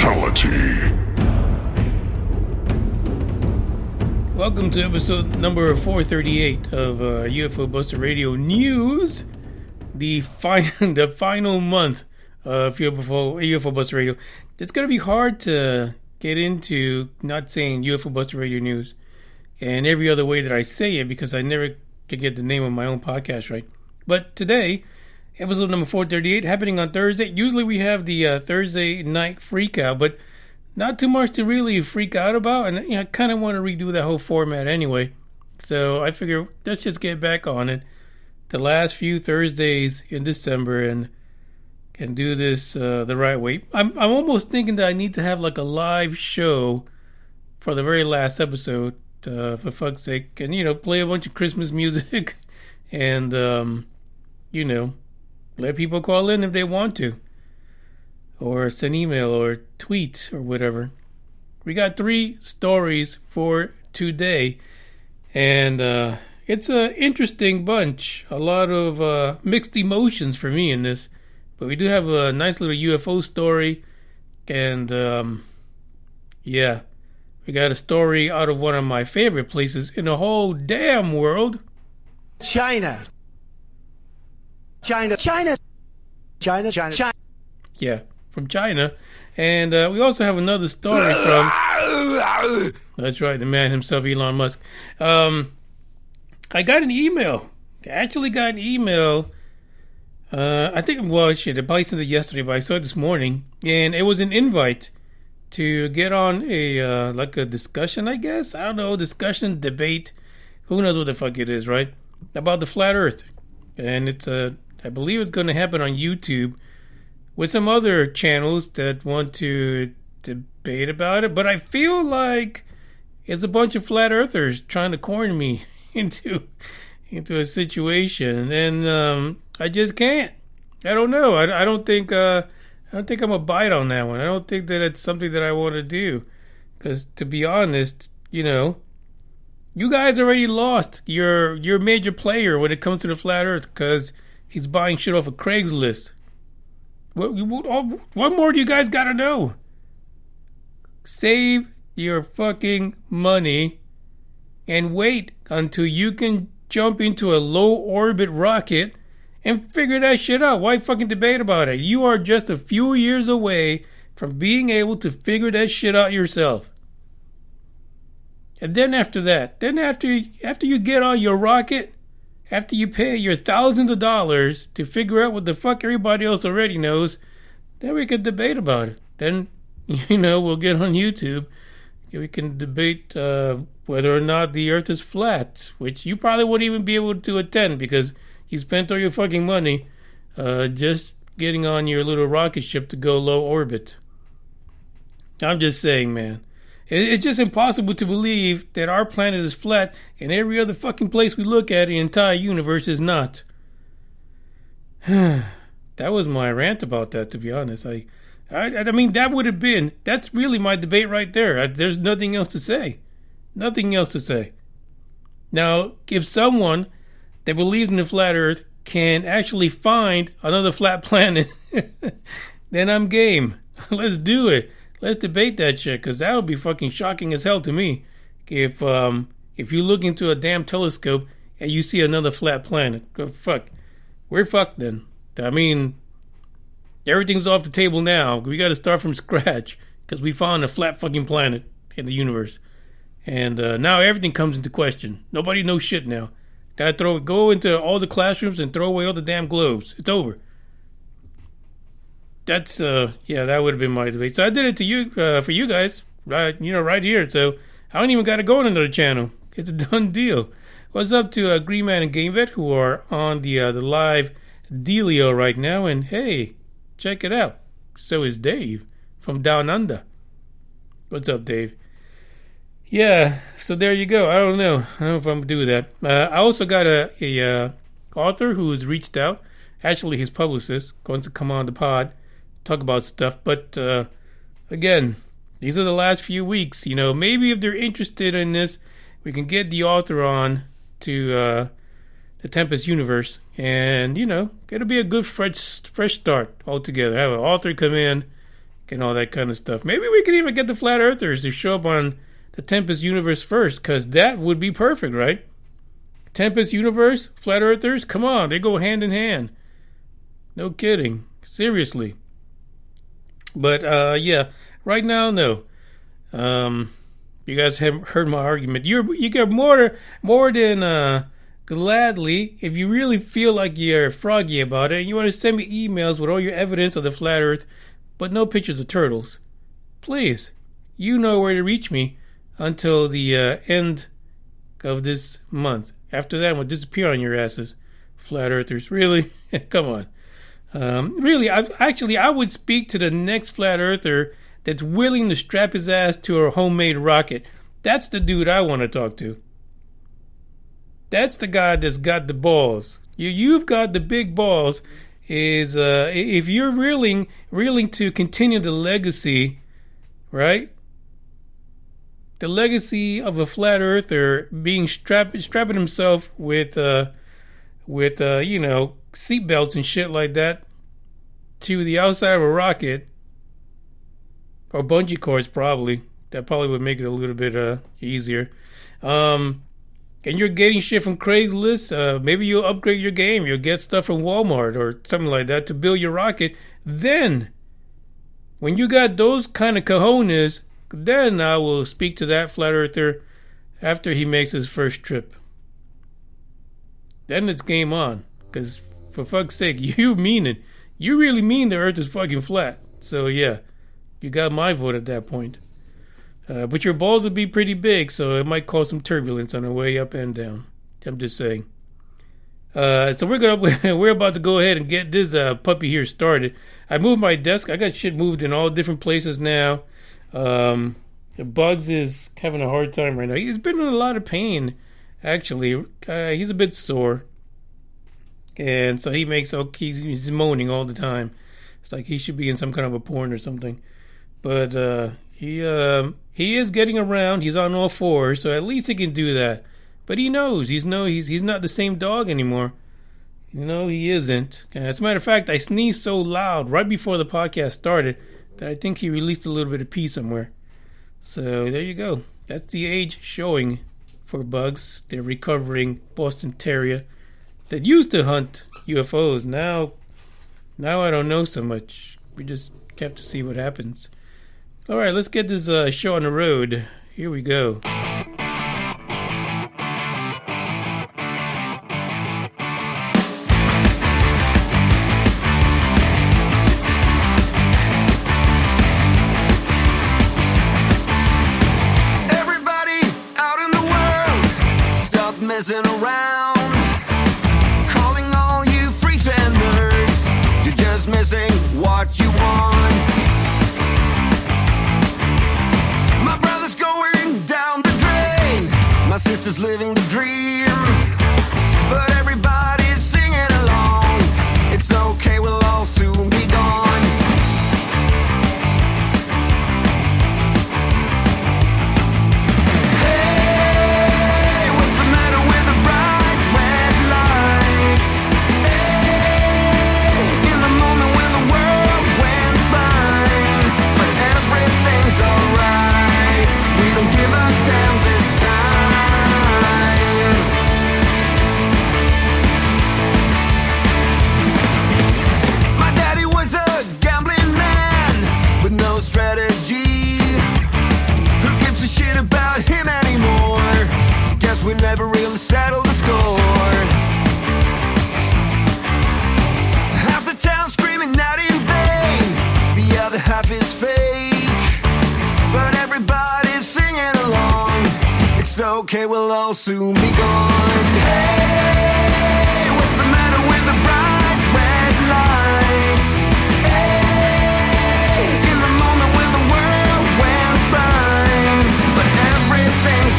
Fatality. Welcome to episode number 438 of UFO Buster Radio News. The final month of UFO Buster Radio. It's going to be hard to get into not saying UFO Buster Radio News and every other way that I say it because I never can get the name of my own podcast right. But today, episode number 438, happening on Thursday. Usually we have the Thursday night freak out, but not too much to really freak out about. And I kind of want to redo that whole format anyway. So I figure let's just get back on it. The last few Thursdays in December and do this the right way. I'm almost thinking that I need to have like a live show for the very last episode, for fuck's sake. And, play a bunch of Christmas music and, let people call in if they want to. Or send email or tweet or whatever. We got 3 stories for today. And it's an interesting bunch. A lot of mixed emotions for me in this. But we do have a nice little UFO story. And, we got a story out of one of my favorite places in the whole damn world. China. Yeah, from China. And we also have another story from... That's right, the man himself, Elon Musk. I got an email. I actually got an email. I probably sent it yesterday, but I saw it this morning. And it was an invite to get on a discussion, I guess. I don't know, discussion, debate. Who knows what the fuck it is, right? About the flat earth. And it's I believe it's going to happen on YouTube with some other channels that want to debate about it. But I feel like it's a bunch of flat earthers trying to corner me into a situation, and I just can't. I don't know. I don't think I'm a bite on that one. I don't think that it's something that I want to do, because to be honest, you guys already lost your major player when it comes to the flat earth, because he's buying shit off of Craigslist. What more do you guys got to know? Save your fucking money and wait until you can jump into a low orbit rocket and figure that shit out. Why fucking debate about it? You are just a few years away from being able to figure that shit out yourself. And then after that, after you get on your rocket, after you pay your thousands of dollars to figure out what the fuck everybody else already knows, then we could debate about it. Then, we'll get on YouTube. We can debate whether or not the earth is flat, which you probably wouldn't even be able to attend because you spent all your fucking money just getting on your little rocket ship to go low orbit. I'm just saying, man. It's just impossible to believe that our planet is flat and every other fucking place we look at in the entire universe is not. That was my rant about that, to be honest. I mean, that's really my debate right there. There's nothing else to say. Nothing else to say. Now, if someone that believes in the flat earth can actually find another flat planet, then I'm game. Let's do it. Let's debate that shit, because that would be fucking shocking as hell to me. If you look into a damn telescope and you see another flat planet, fuck, we're fucked then. I mean, everything's off the table now. We got to start from scratch because we found a flat fucking planet in the universe, and now everything comes into question. Nobody knows shit now. Gotta go into all the classrooms and throw away all the damn globes. It's over. That's that would have been my debate. So I did it to you for you guys, right? Right here. So I don't even got to go on another channel. It's a done deal. What's up to Green Man and Game Vet, who are on the live dealio right now? And hey, check it out. So is Dave from Down Under. What's up, Dave? Yeah. So there you go. I don't know if I'm gonna do that. I also got a author who has reached out. Actually, his publicist going to come on the pod. Talk about stuff, but again, these are the last few weeks. Maybe if they're interested in this, we can get the author on to the Tempest universe, and it'll be a good fresh start altogether. Have an author come in, and all that kind of stuff. Maybe we could even get the flat earthers to show up on the Tempest universe first, because that would be perfect, right? Tempest universe, flat earthers, come on, they go hand in hand. No kidding, seriously. But yeah, right now, no. You guys haven't heard my argument. You get more than gladly, if you really feel like you're froggy about it, and you want to send me emails with all your evidence of the flat Earth, but no pictures of turtles. Please, you know where to reach me until the end of this month. After that, we'll disappear on your asses, flat earthers. Really? Come on. Really, I would speak to the next flat earther that's willing to strap his ass to a homemade rocket. That's the dude I want to talk to. That's the guy that's got the balls. You've got the big balls. If you're willing to continue the legacy, right? The legacy of a flat earther being strapping himself with seat belts and shit like that to the outside of a rocket, or bungee cords, probably. That probably would make it a little bit easier. And you're getting shit from Craigslist. Maybe you'll upgrade your game. You'll get stuff from Walmart or something like that to build your rocket. Then, when you got those kind of cojones, then I will speak to that flat earther after he makes his first trip. Then it's game on. Because, for fuck's sake, you mean it. You really mean the earth is fucking flat. So, yeah, you got my vote at that point. But your balls would be pretty big, so it might cause some turbulence on the way up and down. I'm just saying. So we're about to go ahead and get this puppy here started. I moved my desk. I got shit moved in all different places now. Bugs is having a hard time right now. He's been in a lot of pain, actually. He's a bit sore. And so he's moaning all the time. It's like he should be in some kind of a porn or something. But he is getting around. He's on all fours, so at least he can do that. But he knows he's not the same dog anymore. He isn't. As a matter of fact, I sneezed so loud right before the podcast started that I think he released a little bit of pee somewhere. So there you go. That's the age showing for Bugs. They're recovering Boston Terrier that used to hunt UFOs. Now I don't know so much. We just have to see what happens. All right, let's get this show on the road. Here we go. Everybody out in the world, stop messing around. Calling all you freaks and nerds, you're just missing what you want. My sister's living the dream, but everybody's singing along. It's okay, we'll all soon be gone. Hey, what's the matter with the bright red lights? Hey, in the moment when the world went blind, but everything's alright. We don't give a damn this time. Strategy. Who gives a shit about him anymore? Guess we never really settled the score. Half the town screaming out in vain, the other half is fake, but everybody's singing along. It's okay, we'll all soon be gone. Hey, what's the matter with the bright red lights?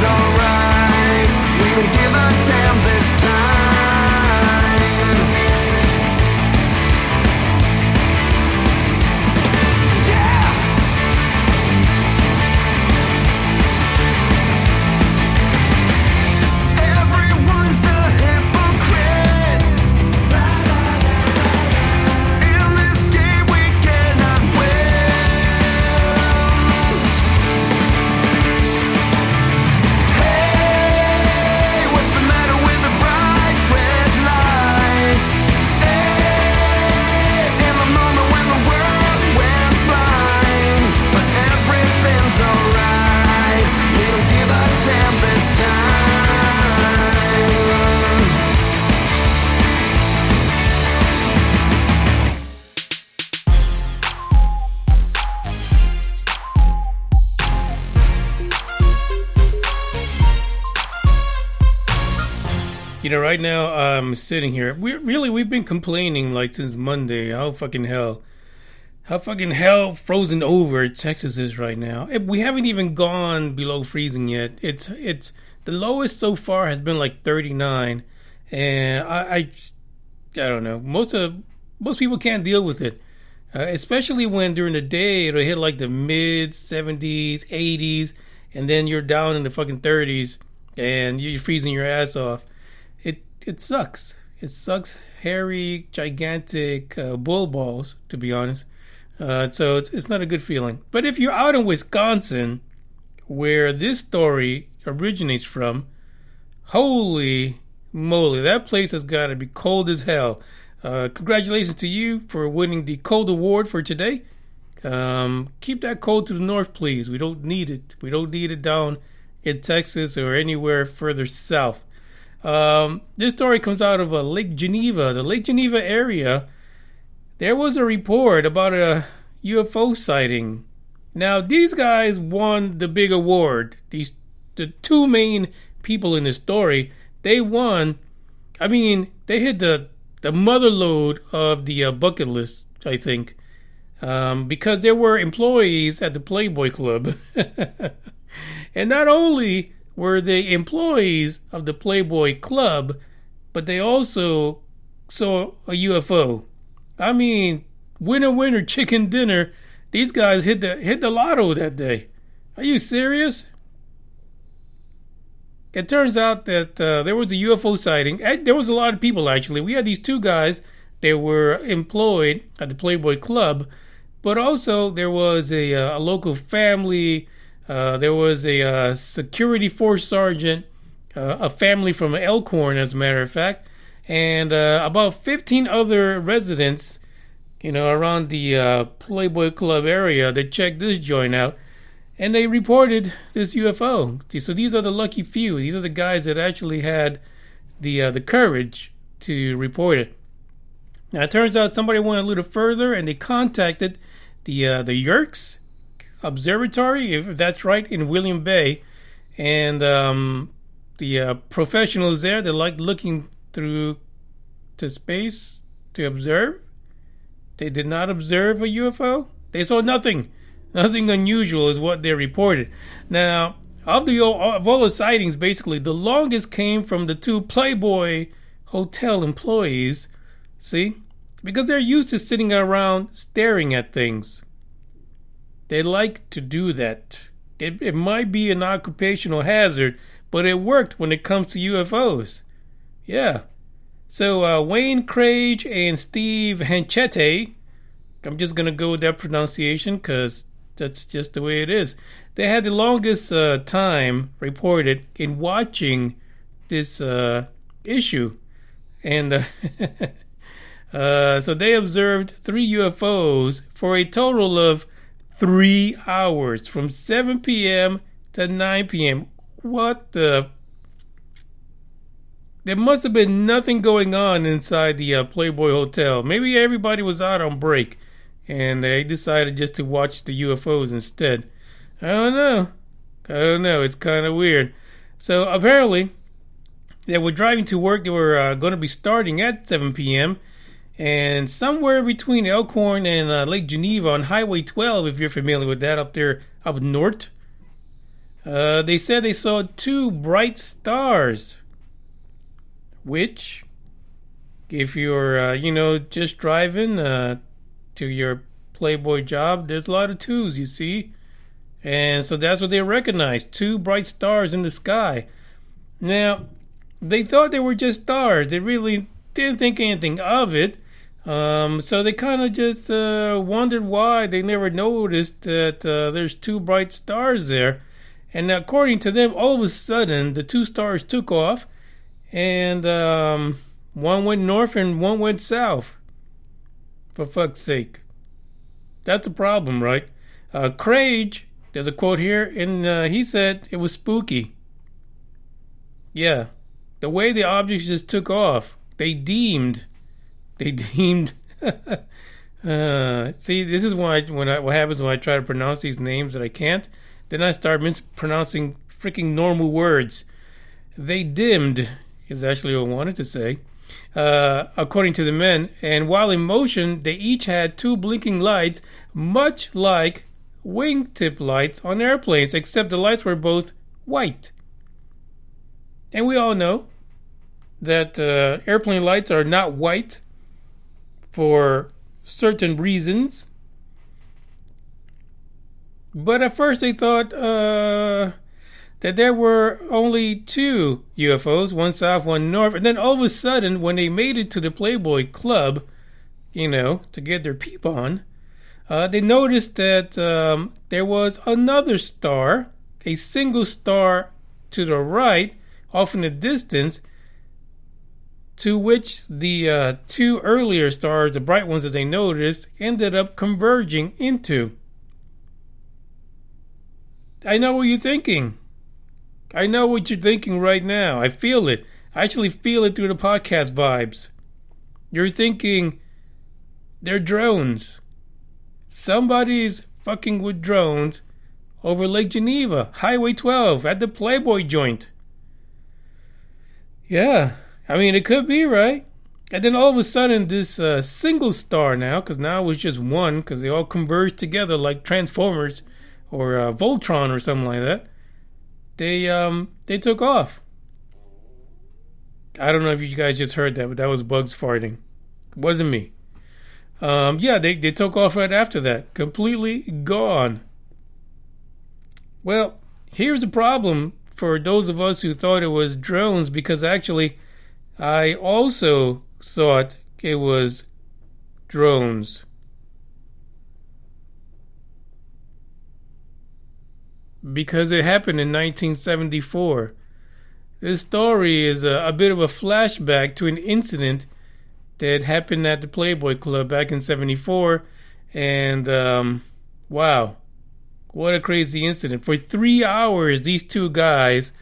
Alright, we don't give a damn this time. Yeah! Everyone's a hypocrite. Right now I'm sitting here. We've been complaining like since Monday how fucking hell frozen over Texas is right now. We haven't even gone below freezing yet. It's the lowest so far has been like 39, and I don't know. Most people can't deal with it, especially when during the day it'll hit like the mid 70s, 80s, and then you're down in the fucking 30s and you're freezing your ass off. It sucks. It sucks. Hairy, gigantic bull balls, to be honest. So it's not a good feeling. But if you're out in Wisconsin, where this story originates from, holy moly, that place has got to be cold as hell. Congratulations to you for winning the cold award for today. Keep that cold to the north, please. We don't need it. We don't need it down in Texas or anywhere further south. This story comes out of Lake Geneva, the Lake Geneva area. There was a report about a UFO sighting. Now, these guys won the big award. The two main people in this story, they won. I mean, they hit the mother load of the bucket list, I think, because there were employees at the Playboy Club. And not only were they employees of the Playboy Club, but they also saw a UFO. I mean, winner, chicken dinner. These guys hit the lotto that day. Are you serious? It turns out that there was a UFO sighting. There was a lot of people, actually. We had these two guys that were employed at the Playboy Club, but also there was a local family. There was a security force sergeant, a family from Elkhorn, as a matter of fact, and about 15 other residents, around the Playboy Club area that checked this joint out, and they reported this UFO. So these are the lucky few. These are the guys that actually had the courage to report it. Now, it turns out somebody went a little further, and they contacted the Yerkes Observatory, if that's right, in William Bay, and the professionals there, they like looking through to space to observe. They did not observe a UFO. They saw nothing unusual is what they reported. Now, of all the sightings, basically the longest came from the two Playboy hotel employees. See, because they're used to sitting around staring at things. They like to do that. It might be an occupational hazard, but it worked when it comes to UFOs. Yeah. So Wayne Craig and Steve Hanchette, I'm just going to go with that pronunciation because that's just the way it is. They had the longest time reported in watching this issue. And so they observed 3 UFOs for a total of 3 hours, from 7 p.m. to 9 p.m. What the? There must have been nothing going on inside the Playboy Hotel. Maybe everybody was out on break, and they decided just to watch the UFOs instead. I don't know. It's kind of weird. So apparently, they were driving to work. They were going to be starting at 7 p.m., and somewhere between Elkhorn and Lake Geneva on Highway 12, if you're familiar with that, up there, up north, they said they saw 2 bright stars, which, if you're, just driving to your Playboy job, there's a lot of 2s, you see. And so that's what they recognized, 2 bright stars in the sky. Now, they thought they were just stars. They really didn't think anything of it. So they kind of just wondered why they never noticed that there's 2 bright stars there. And according to them, all of a sudden, the 2 stars took off, and one went north and one went south. For fuck's sake. That's a problem, right? Craig, there's a quote here, and he said it was spooky. Yeah. The way the objects just took off, they deemed. See, this is why what happens when I try to pronounce these names that I can't. Then I start mispronouncing freaking normal words. They dimmed is actually what I wanted to say. According to the men, and while in motion, they each had two blinking lights, much like wingtip lights on airplanes, except the lights were both white. And we all know that airplane lights are not white for certain reasons. But at first they thought that there were only two UFOs, one south, one north. And then all of a sudden, when they made it to the Playboy Club, to get their peep on, they noticed that there was another star, a single star to the right, off in the distance, to which the two earlier stars, the bright ones that they noticed, ended up converging into. I know what you're thinking. I know what you're thinking right now. I feel it. I actually feel it through the podcast vibes. You're thinking, they're drones. Somebody's fucking with drones over Lake Geneva, Highway 12, at the Playboy joint. Yeah, I mean, it could be, right? And then all of a sudden, this single star now, because now it was just one, because they all converged together like Transformers or Voltron or something like that. They took off. I don't know if you guys just heard that, but that was bugs farting. It wasn't me. Yeah, they took off right after that. Completely gone. Well, here's the problem for those of us who thought it was drones, because actually I also thought it was drones. Because it happened in 1974. This story is a bit of a flashback to an incident that happened at the Playboy Club back in 74. And wow, what a crazy incident. For 3 hours, these two guys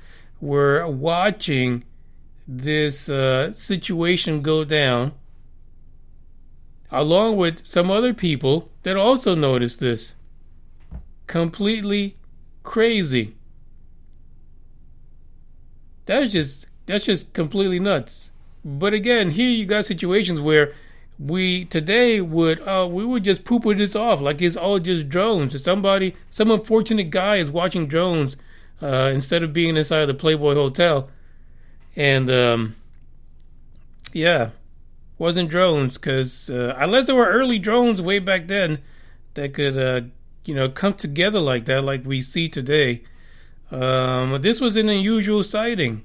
were watching this situation go down, along with some other people that also noticed this. Completely crazy. That's just completely nuts. But again, here you got situations where we today would just poo-poo this off like it's all just drones. Some unfortunate guy is watching drones instead of being inside the Playboy Hotel. And yeah, wasn't drones, because unless there were early drones way back then that could come together like that, like we see today. This was an unusual sighting.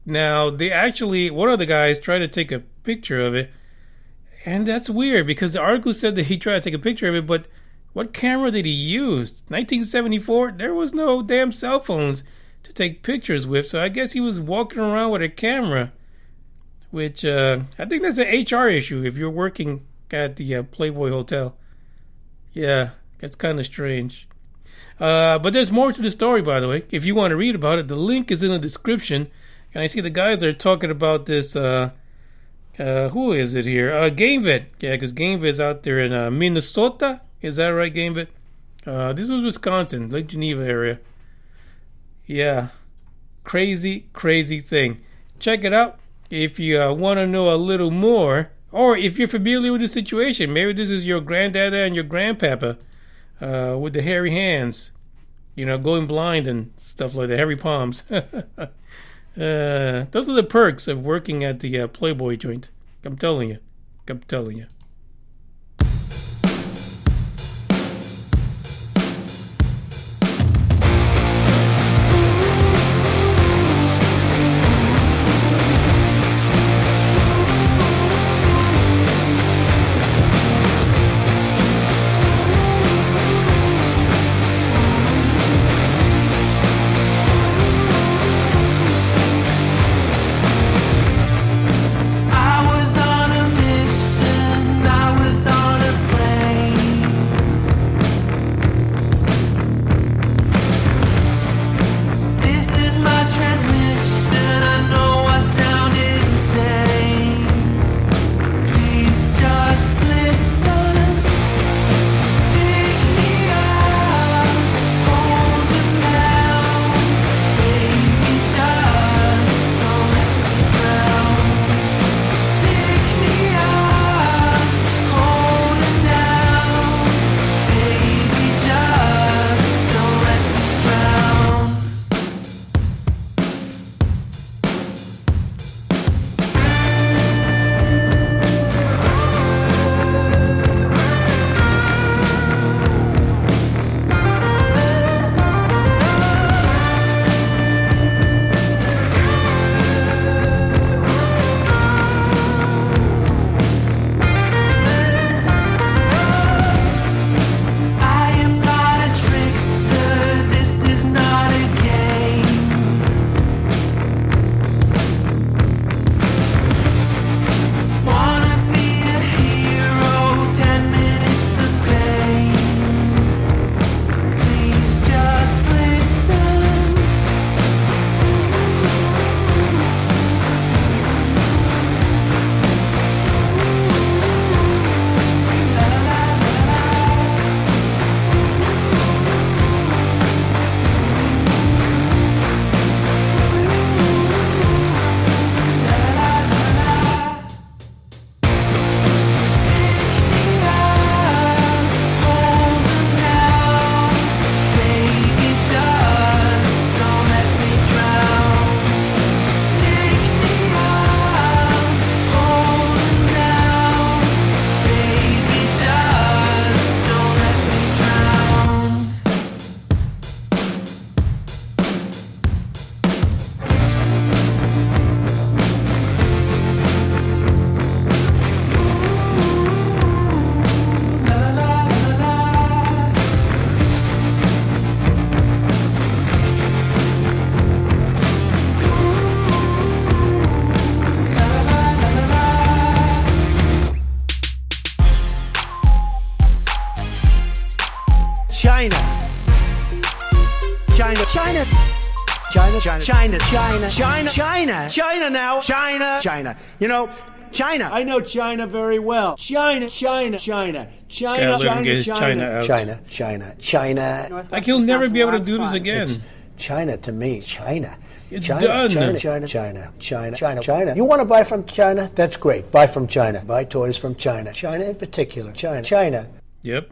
Now, one of the guys tried to take a picture of it, and that's weird, because the article said that he tried to take a picture of it, but what camera did he use? 1974, there was no damn cell phones to take pictures with, so I guess he was walking around with a camera, which I think that's an HR issue if you're working at the Playboy Hotel. Yeah, that's kind of strange. But there's more to the story, by the way. If you want to read about it, the link is in the description. And I see the guys are talking about this, who is it here? GameVet. Yeah, because GameVet's out there in Minnesota. Is that right, GameVet? This was Wisconsin, Lake Geneva area. Yeah, crazy, crazy thing. Check it out if you want to know a little more. Or if you're familiar with the situation. Maybe this is your granddada and your grandpapa with the hairy hands. Going blind and stuff like that. Hairy palms. Those are the perks of working at the Playboy joint. I'm telling you. I was on a mission China, China. China, China, China, China, China, China, China now, China, China. You know, China. I know China very well. China, China, China, China, China, China, China, China, China. Like he'll never be able to do this again. It's China to me, China. It's China, done. China, China, China, China, China, China. You want to buy from China? That's great. Buy from China. Buy toys from China. China in particular. China, China. Yep,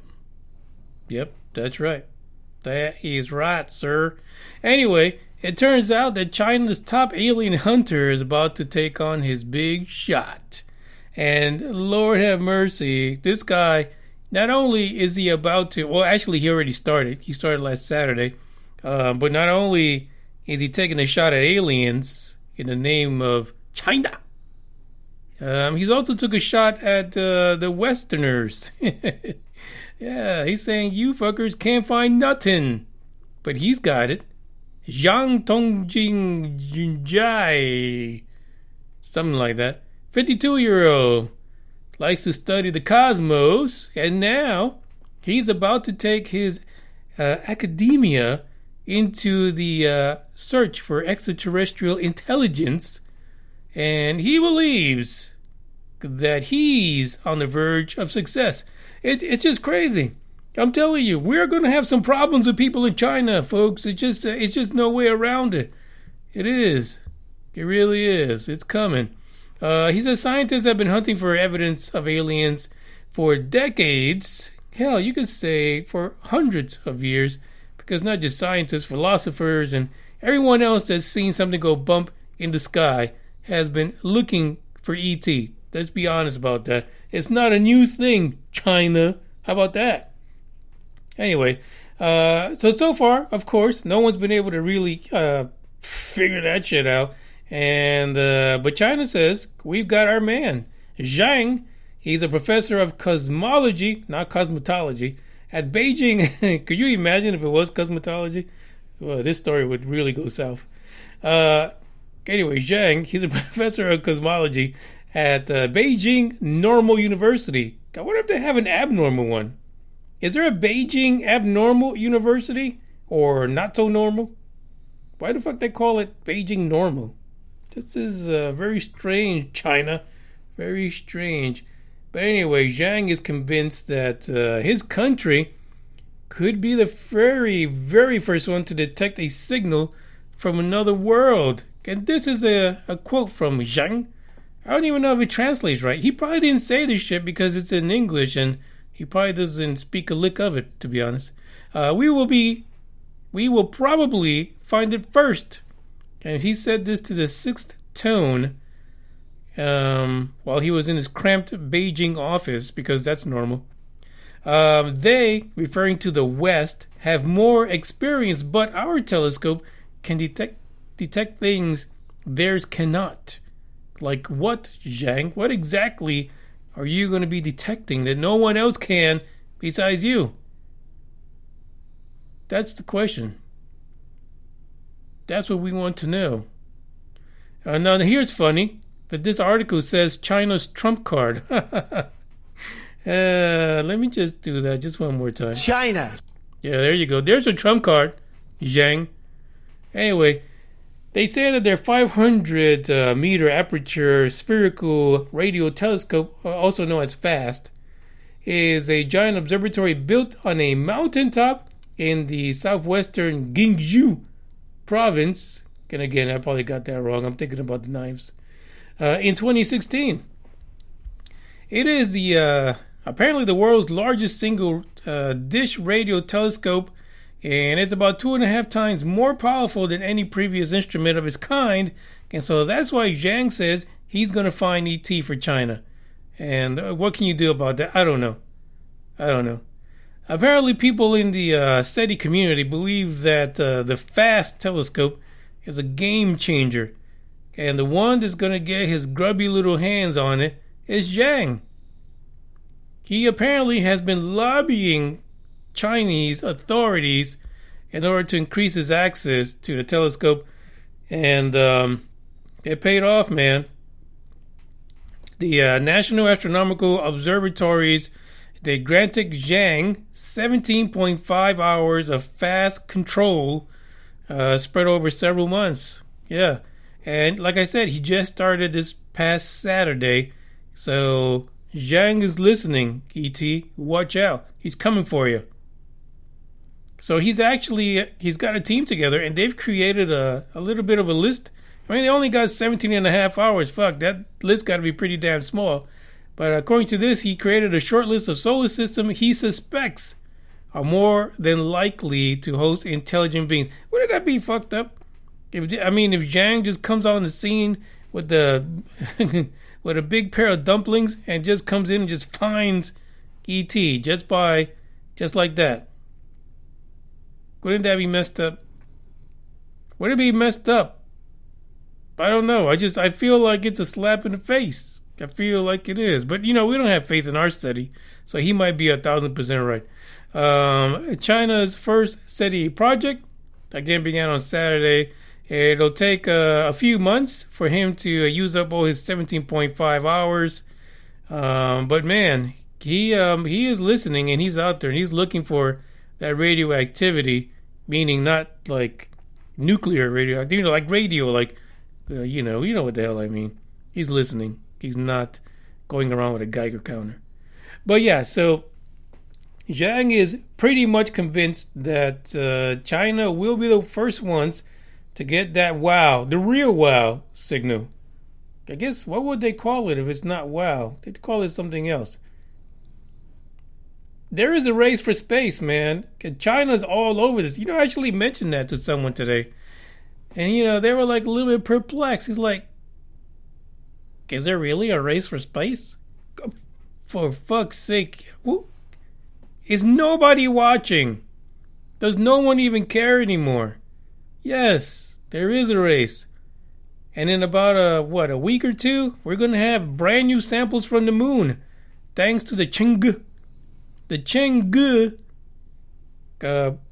that's right. That is right, sir. Anyway, it turns out that China's top alien hunter is about to take on his big shot. And Lord have mercy, this guy, not only is he about to, well, actually he already started. He started last Saturday. But not only is he taking a shot at aliens in the name of China, he's also took a shot at the Westerners. Yeah, he's saying you fuckers can't find nothing. But he's got it. Zhang Tongjing Jai, something like that. 52-year-old, likes to study the cosmos, and now he's about to take his academia into the search for extraterrestrial intelligence, and he believes that he's on the verge of success. It's just crazy. I'm telling you, we're going to have some problems with people in China, folks. It's just no way around it. It is. It really is. It's coming. He says scientists have been hunting for evidence of aliens for decades. Hell, you could say for hundreds of years, because not just scientists, philosophers, and everyone else that's seen something go bump in the sky has been looking for ET. Let's be honest about that. It's not a new thing, China. How about that? Anyway, so far, of course, no one's been able to really figure that shit out. And but China says, we've got our man, Zhang. He's a professor of cosmology, not cosmetology, at Beijing. Could you imagine if it was cosmetology? Well, this story would really go south. Anyway, Zhang, he's a professor of cosmology at Beijing Normal University. I wonder if they have an abnormal one. Is there a Beijing Abnormal University? Or not so normal? Why the fuck they call it Beijing Normal? This is very strange, China. Very strange. But anyway, Zhang is convinced that his country could be the very, very first one to detect a signal from another world. And this is a quote from Zhang. I don't even know if it translates right. He probably didn't say this shit because it's in English and he probably doesn't speak a lick of it, to be honest. We will probably find it first. And he said this to the Sixth Tone while he was in his cramped Beijing office, because that's normal. They, referring to the West, have more experience, but our telescope can detect things theirs cannot. Like what, Zhang? What exactly are you going to be detecting that no one else can besides you? That's the question. That's what we want to know. Now, here's funny that this article says China's trump card. Let me just do that just one more time. China. Yeah, there you go. There's a trump card, Zhang. Anyway, they say that their 500 meter aperture spherical radio telescope, also known as FAST, is a giant observatory built on a mountaintop in the southwestern Guangzhou province. And again, I probably got that wrong. I'm thinking about the knives. In 2016. It is the apparently the world's largest single dish radio telescope, and it's about 2.5 times more powerful than any previous instrument of its kind. And so that's why Zhang says he's going to find ET for China. And what can you do about that? I don't know. Apparently people in the SETI community believe that the FAST telescope is a game changer. And the one that's going to get his grubby little hands on it is Zhang. He apparently has been lobbying Chinese authorities in order to increase his access to the telescope. And it paid off, man. The National Astronomical Observatories, they granted Zhang 17.5 hours of fast control spread over several months. Yeah. And like I said, he just started this past Saturday. So Zhang is listening, E.T. Watch out. He's coming for you. So he's got a team together, and they've created a little bit of a list. I mean, they only got 17 and a half hours. Fuck, that list got to be pretty damn small. But according to this, he created a short list of solar systems he suspects are more than likely to host intelligent beings. Wouldn't that be fucked up? If Zhang just comes on the scene with with a big pair of dumplings and just comes in and just finds E.T. just like that. Wouldn't that be messed up? Would it be messed up? I don't know. I feel like it's a slap in the face. I feel like it is. But, we don't have faith in our SETI, so he might be 1,000% right. China's first SETI project, again, began on Saturday. It'll take a few months for him to use up all his 17.5 hours. But, man, he is listening, and he's out there, and he's looking for that radioactivity, meaning not like nuclear radioactivity, like radio, like, you know what the hell I mean. He's listening. He's not going around with a Geiger counter. But yeah, so Zhang is pretty much convinced that China will be the first ones to get that wow, the real wow signal. I guess, what would they call it if it's not wow? They'd call it something else. There is a race for space, man. China's all over this. I actually mentioned that to someone today. And, they were like a little bit perplexed. He's like, is there really a race for space? For fuck's sake. Is nobody watching? Does no one even care anymore? Yes, there is a race. And in about a week or two, we're going to have brand new samples from the moon. Thanks to the Chang'e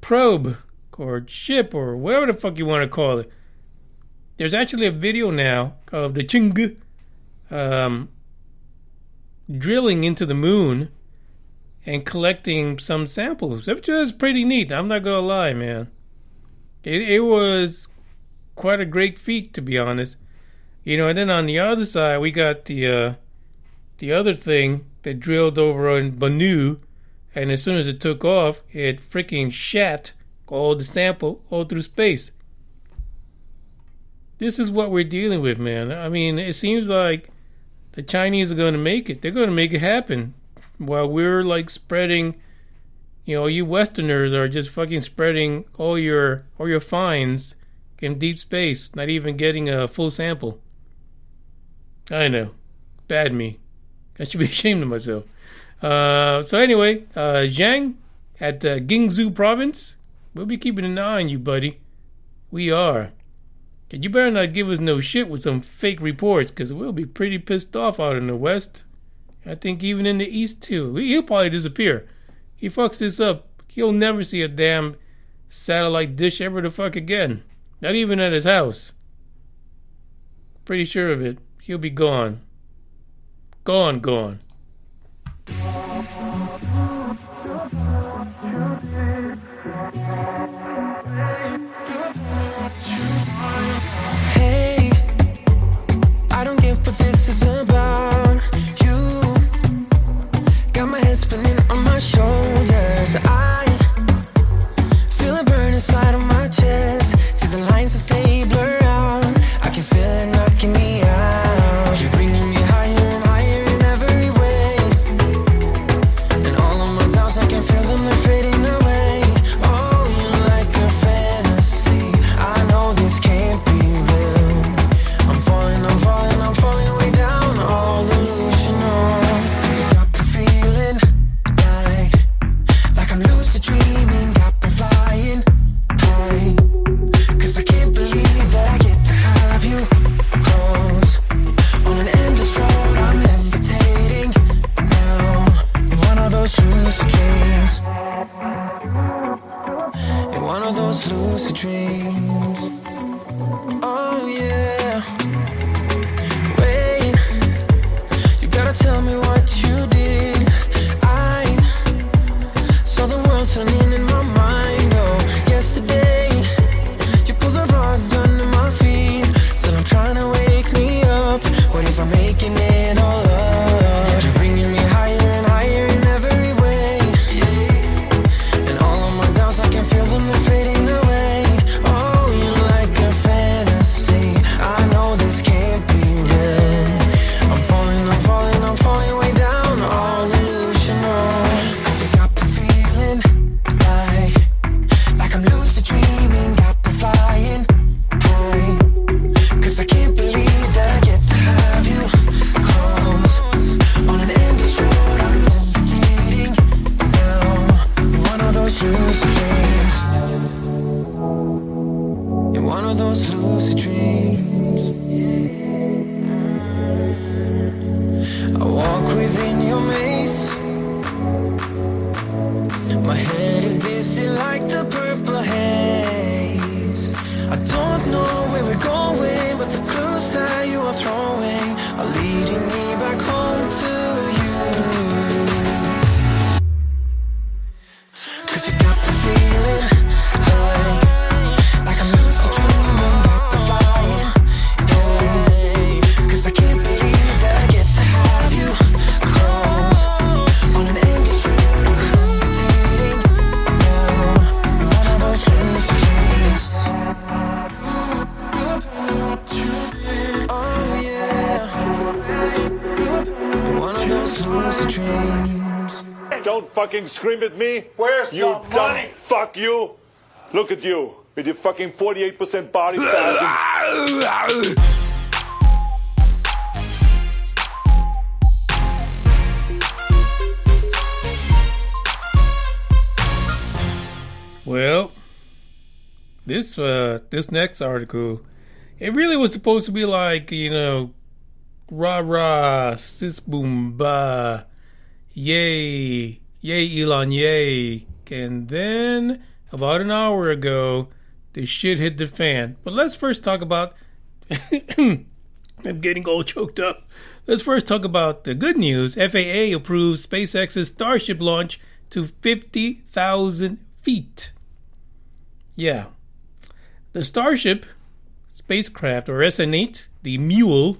probe or ship or whatever the fuck you want to call it. There's actually a video now of the Chang'e drilling into the moon and collecting some samples, which was pretty neat. I'm not gonna lie, man. It was quite a great feat, to be honest. And then on the other side, we got the other thing that drilled over in Banu, and as soon as it took off, it freaking shat all the sample all through space. This is what we're dealing with, man. I mean, it seems like the Chinese are going to make it. They're going to make it happen. While we're like spreading, you Westerners are just fucking spreading all your finds in deep space, not even getting a full sample. I know. Bad me. I should be ashamed of myself. So anyway, Zhang at Guangzhou province, we'll be keeping an eye on you, buddy. We are. You better not give us no shit with some fake reports, because we'll be pretty pissed off out in the West. I think even in the East, too. He'll probably disappear. He fucks this up, he'll never see a damn satellite dish ever the fuck again. Not even at his house. Pretty sure of it. He'll be gone. Gone. I don't get what this is about. You got my head spinning on my shoulders. I feel it burn inside of my chest. See the lines as they blur out. I can feel it knocking me out. You're bringing me higher and higher in every way. And all of my doubts, I can feel them, they're fading away. Oh, you're like a fantasy. I know this can't be real. I'm falling way down, all delusional. Got me feeling like I'm lucid dreaming, got me flying high. 'Cause I can't believe that I get to have you close. On an endless road, I'm levitating now. In one of those lucid dreams. In one of those lucid dreams. Oh yeah. Wait, you gotta tell me what you did. I saw the world turning in my mind. Oh, yesterday one of those lucid dreams. I walk within your maze. My head is dizzy like the purple haze. I don't know where we're going, but the clues that you are throwing are leading me back home to you. 'Cause you got the feeling like I'm lucid dreaming about the flying. Yeah. 'Cause I can't believe that I get to have you close on an endless road of comforting. You're one of those lucid dreams. Oh yeah. You're one of those lucid dreams. Don't fucking scream at me. Where's you the dumb money? fuck you? Look at you with your fucking 48% body fat. Well, this next article, it really was supposed to be like, rah rah, sis boom ba, yay, yay Elon yay. And then about an hour ago, the shit hit the fan. But let's first talk about I'm getting all choked up. Let's first talk about the good news. FAA approves SpaceX's Starship launch to 50,000 feet. Yeah. The Starship spacecraft, or SN8, the Mule,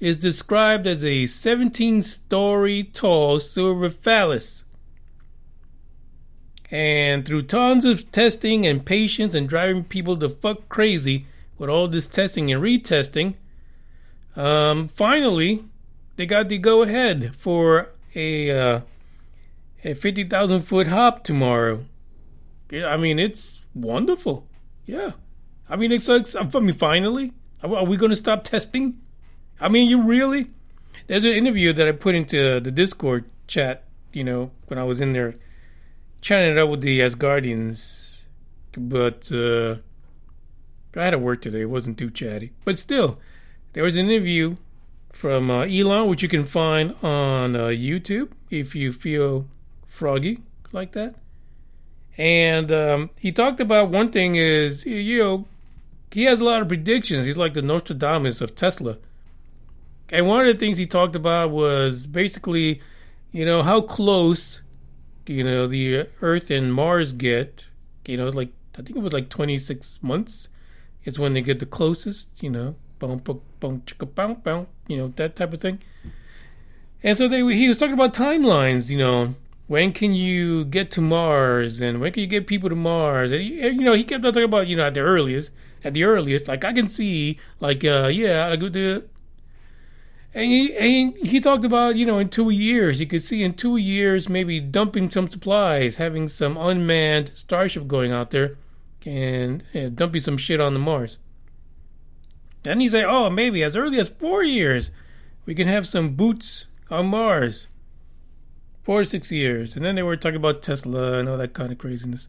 is described as a 17-story tall silver phallus. And through tons of testing and patience and driving people the fuck crazy with all this testing and retesting, finally, they got the go-ahead for a 50,000 foot hop tomorrow. I mean, it's wonderful. Yeah. I mean, finally. Are we going to stop testing? I mean, you really? There's an interview that I put into the Discord chat, when I was in there chatting it up with the Asgardians. But I had to work today. It wasn't too chatty. But still, there was an interview from Elon, which you can find on YouTube if you feel froggy like that. And he talked about one thing is, he has a lot of predictions. He's like the Nostradamus of Tesla. And one of the things he talked about was basically, how close, the Earth and Mars get. It's like, I think it was like 26 months is when they get the closest, boom, boom, boom, chicka, boom, boom, that type of thing. And so he was talking about timelines, when can you get to Mars and when can you get people to Mars? And he kept on talking about, at the earliest, like I can see, like, I go to. And he talked about, in 2 years, you could see in 2 years maybe dumping some supplies, having some unmanned Starship going out there and dumping some shit on the Mars. Then he said, maybe as early as 4 years, we can have some boots on Mars. 4 to 6 years. And then they were talking about Tesla and all that kind of craziness.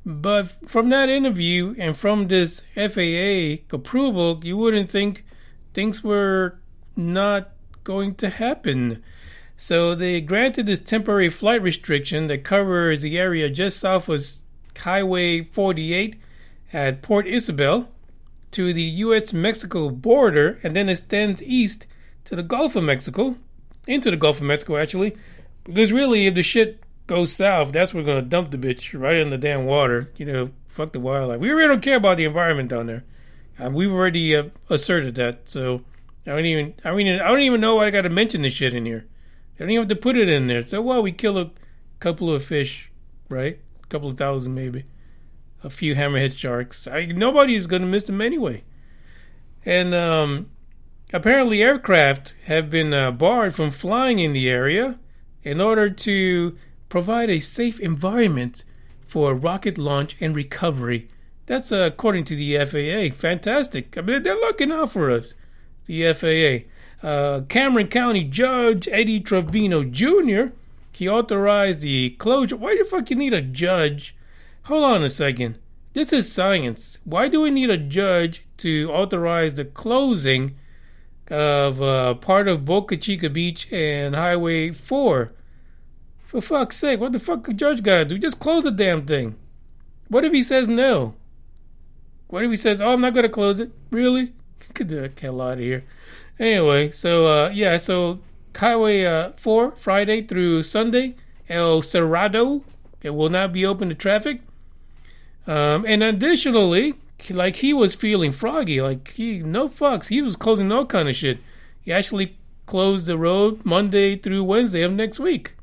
But from that interview and from this FAA approval, you wouldn't think things were not going to happen. So they granted this temporary flight restriction that covers the area just south of Highway 48 at Port Isabel to the U.S Mexico border, and then extends east to the Gulf of Mexico, into the Gulf of Mexico actually, because really if the shit goes south, that's where we're going to dump the bitch right in the damn water. Fuck the wildlife. We really don't care about the environment down there. We've already asserted that, so I don't even know why I got to mention this shit in here. I don't even have to put it in there. So, we kill a couple of fish, right? A couple of thousand maybe. A few hammerhead sharks. Nobody's going to miss them anyway. And apparently aircraft have been barred from flying in the area in order to provide a safe environment for rocket launch and recovery. That's according to the FAA. Fantastic. I mean, they're looking out for us, the FAA. Cameron County Judge Eddie Trevino Jr., he authorized the closure. Why the fuck you need a judge hold on a second. This is science. Why do we need a judge to authorize the closing of part of Boca Chica Beach and Highway 4? For fuck's sake, what the fuck the judge gotta do? Just close the damn thing. What if he says no? What if he says, oh, I'm not gonna close it? Really? Get the hell out of here. Anyway, so so Highway 4, Friday through Sunday, El Cerrado, it will not be open to traffic. And additionally, like he was feeling froggy, like no fucks, he was closing all kind of shit. He actually closed the road Monday through Wednesday of next week.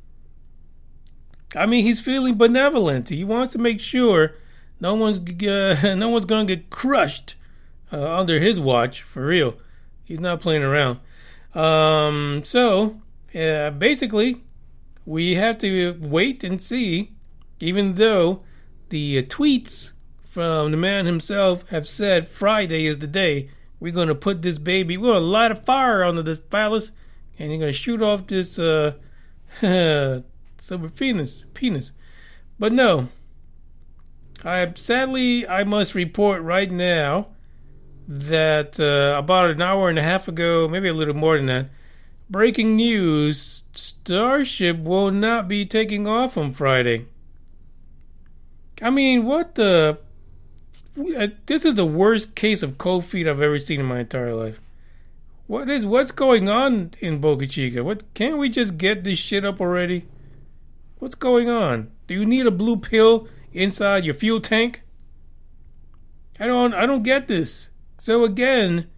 I mean, he's feeling benevolent. He wants to make sure no one's gonna get crushed under his watch, for real. He's not playing around. Basically, we have to wait and see, even though the tweets from the man himself have said Friday is the day we're going to put this baby, we're going to light a fire under this phallus, and you're going to shoot off this silver penis. But no, I must report right now that about an hour and a half ago, maybe a little more than that, breaking news, Starship will not be taking off on Friday. I mean, what the... This is the worst case of cold feet I've ever seen in my entire life. What's going on in Boca Chica? Can't we just get this shit up already? What's going on? Do you need a blue pill inside your fuel tank? I don't get this. So again,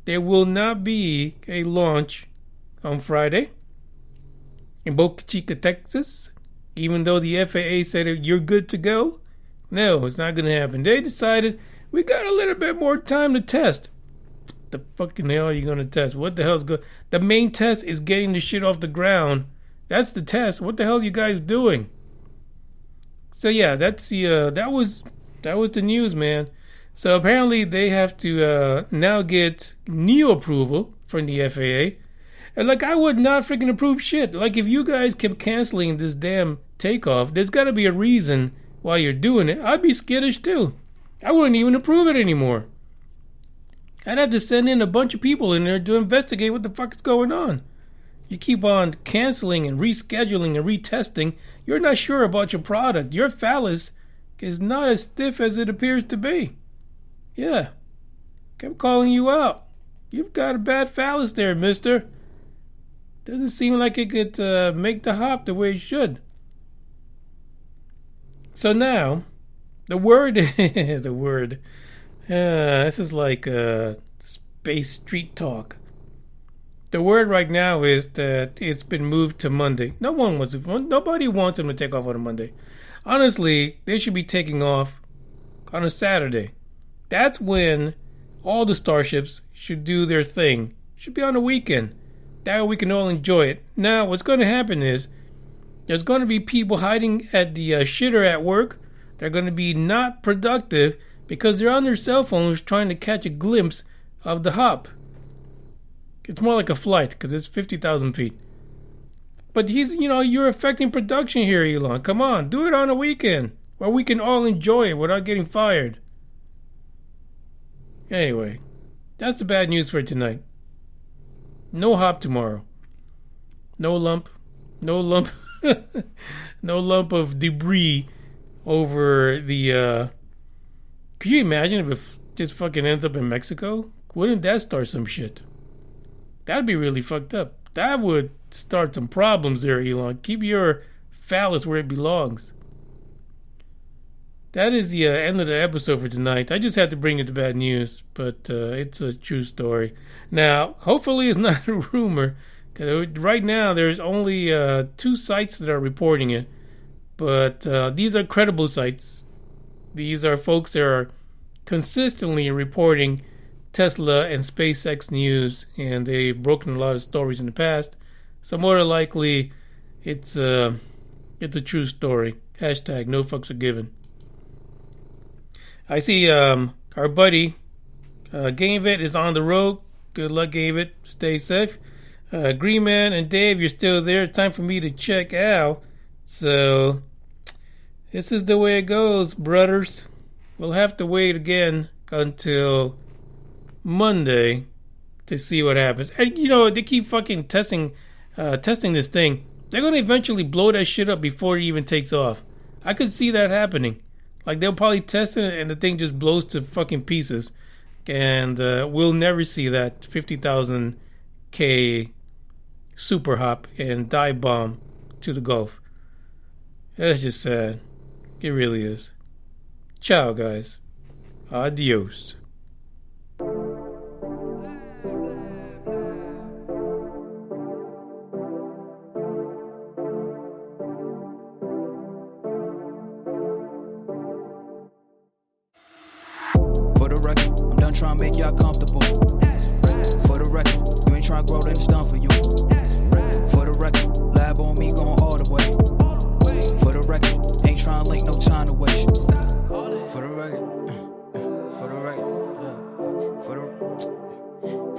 there will not be a launch on Friday in Boca Chica, Texas, even though the FAA said you're good to go. No, it's not going to happen. They decided we got a little bit more time to test. The fucking hell are you going to test? What the hell's going? The main test is getting the shit off the ground. That's the test. What the hell are you guys doing? So yeah, that's the that was the news, man. So apparently they have to now get new approval from the FAA. And like, I would not freaking approve shit. Like, if you guys kept canceling this damn takeoff, there's got to be a reason why you're doing it. I'd be skittish too. I wouldn't even approve it anymore. I'd have to send in a bunch of people in there to investigate what the fuck is going on. You keep on canceling and rescheduling and retesting. You're not sure about your product. Your phallus is not as stiff as it appears to be. Yeah. Kept calling you out. You've got a bad phallus there, mister. Doesn't seem like it could make the hop the way it should. So now, the word, this is like space street talk. The word right now is that it's been moved to Monday. Nobody wants them to take off on a Monday. Honestly, they should be taking off on a Saturday. That's when all the starships should do their thing. Should be on a weekend. That way we can all enjoy it. Now, what's going to happen is there's going to be people hiding at the shitter at work. They're going to be not productive because they're on their cell phones trying to catch a glimpse of the hop. It's more like a flight because it's 50,000 feet. But you're affecting production here, Elon. Come on, do it on a weekend where we can all enjoy it without getting fired. Anyway, that's the bad news for tonight. No hop tomorrow. No lump of debris over the, Could you imagine if it just fucking ends up in Mexico? Wouldn't that start some shit? That'd be really fucked up. That would start some problems there, Elon. Keep your phallus where it belongs. That is the end of the episode for tonight. I just had to bring you the bad news, but it's a true story. Now, hopefully it's not a rumor, because right now there's only 2 sites that are reporting it, but these are credible sites. These are folks that are consistently reporting Tesla and SpaceX news, and they've broken a lot of stories in the past. So more likely, it's a true story. Hashtag no fucks are given. I see our buddy Gamevet is on the road. Good luck, Gamevet. Stay safe. Green Man and Dave, you're still there. Time for me to check out. So This is the way it goes, brothers. We'll have to wait again until Monday to see what happens. And you know, they keep fucking testing this thing. They're gonna eventually blow that shit up before it even takes off. I could see that happening. Like, they'll probably test it and the thing just blows to fucking pieces. And we'll never see that 50,000 K super hop and dive bomb to the Gulf. That's just sad. It really is. Ciao, guys. Adios. Trying to make y'all comfortable. For the record, you ain't trying to grow, then it's done for you. For the record, lab on me going all the way. For the record, ain't trying to link, no time to waste. For the record, for the record, for the record,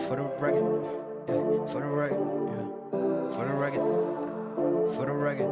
for the record, for the record, for the record,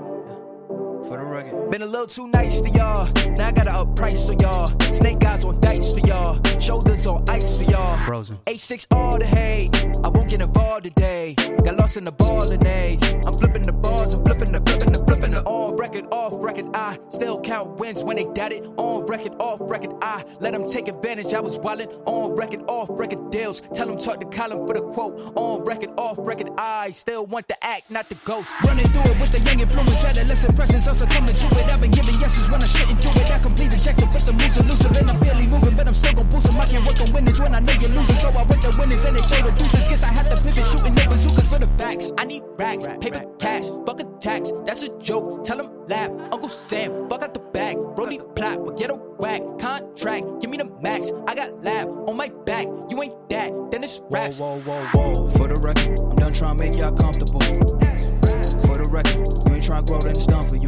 for the record. Been a little too nice to y'all. Now I gotta up price for y'all. Snake eyes on dice for y'all. Shoulders on ice for y'all. Frozen. A6 all the hate. I won't get involved today. Got lost in the ball and age. I'm flipping the bars. I'm flipping the on record, off record. I still count wins when they doubt it. On record, off record. I let them take advantage. I was wildin'. On record, off record deals. Tell them talk to Colin for the quote. On record, off record. I still want the act, not the ghost. Running through it with the young influence. Adolescent presence. Also coming to it. I've been giving yeses when I shouldn't do it. I complete objective, but the moves elusive. And I'm barely moving, but I'm still gon' boost them. I can't work on winnings when I know you're losing. So I work the winners and they throw the deuces. Guess I have to pivot, shooting no bazookas for the facts. I need racks, paper cash, fuck a tax. That's a joke, tell them laugh. Uncle Sam, fuck out the bag. Brody plot, but get a whack. Contract, give me the max. I got lab on my back. You ain't that, then it's raps. Whoa, whoa, whoa, whoa. For the record, I'm done trying to make y'all comfortable. For the record, you ain't trying to grow, then it's done for you.